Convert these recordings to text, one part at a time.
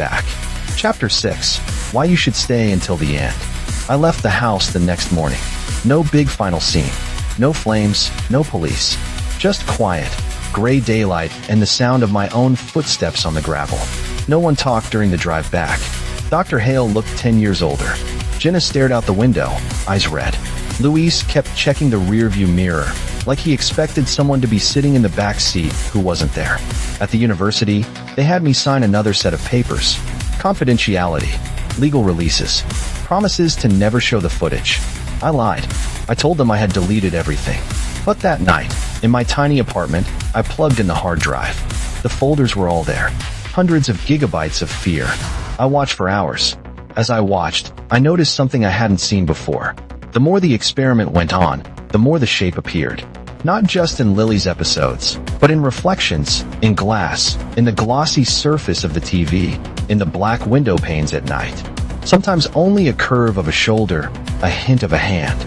back. Chapter 6. Why you should stay until the end. I left the house the next morning. No big final scene. No flames, no police. Just quiet, gray daylight, and the sound of my own footsteps on the gravel. No one talked during the drive back. Dr. Hale looked 10 years older. Jenna stared out the window, eyes red. Luis kept checking the rearview mirror, like he expected someone to be sitting in the back seat who wasn't there. At the university, they had me sign another set of papers. Confidentiality, legal releases, promises to never show the footage. I lied. I told them I had deleted everything. But that night, in my tiny apartment, I plugged in the hard drive. The folders were all there. Hundreds of gigabytes of fear. I watched for hours. As I watched, I noticed something I hadn't seen before. The more the experiment went on, the more the shape appeared. Not just in Lily's episodes, but in reflections, in glass, in the glossy surface of the TV, in the black window panes at night. Sometimes only a curve of a shoulder, a hint of a hand.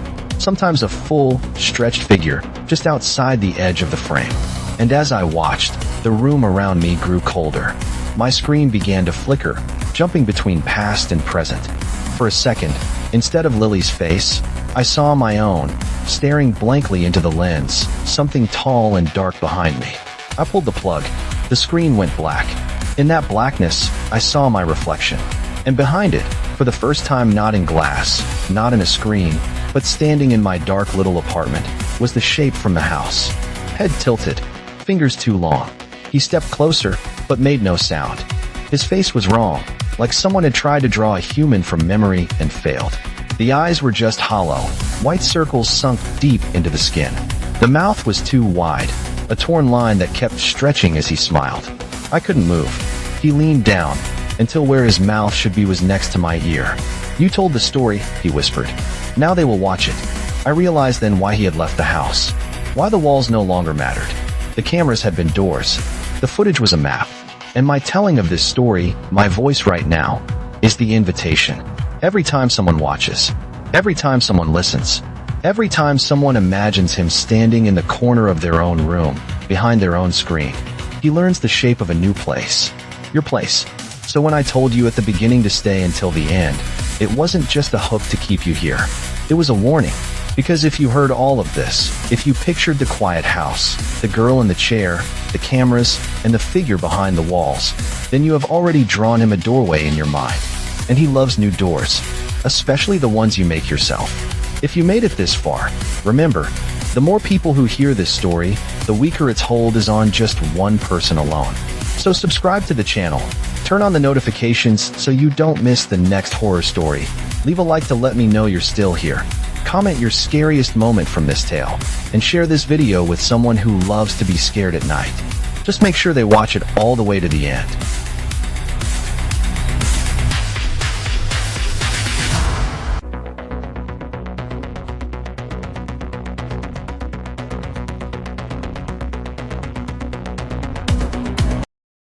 Sometimes a full, stretched figure just outside the edge of the frame. And as I watched, the room around me grew colder. My screen began to flicker, jumping between past and present. For a second, instead of Lily's face, I saw my own, staring blankly into the lens, something tall and dark behind me. I pulled the plug. The screen went black. In that blackness, I saw my reflection. And behind it, for the first time not in glass, not in a screen, but standing in my dark little apartment, was the shape from the house. Head tilted, fingers too long. He stepped closer, but made no sound. His face was wrong, like someone had tried to draw a human from memory and failed. The eyes were just hollow, white circles sunk deep into the skin. The mouth was too wide, a torn line that kept stretching as he smiled. I couldn't move. He leaned down, until where his mouth should be was next to my ear. "You told the story," he whispered. "Now they will watch it." I realized then why he had left the house. Why the walls no longer mattered. The cameras had been doors. The footage was a map. And my telling of this story, my voice right now, is the invitation. Every time someone watches, every time someone listens, every time someone imagines him standing in the corner of their own room, behind their own screen, he learns the shape of a new place. Your place. So when I told you at the beginning to stay until the end, it wasn't just a hook to keep you here. It was a warning. Because if you heard all of this, if you pictured the quiet house, the girl in the chair, the cameras, and the figure behind the walls, then you have already drawn him a doorway in your mind. And he loves new doors, especially the ones you make yourself. If you made it this far, remember, the more people who hear this story, the weaker its hold is on just one person alone. So subscribe to the channel, turn on the notifications so you don't miss the next horror story. Leave a like to let me know you're still here. Comment your scariest moment from this tale, and share this video with someone who loves to be scared at night. Just make sure they watch it all the way to the end.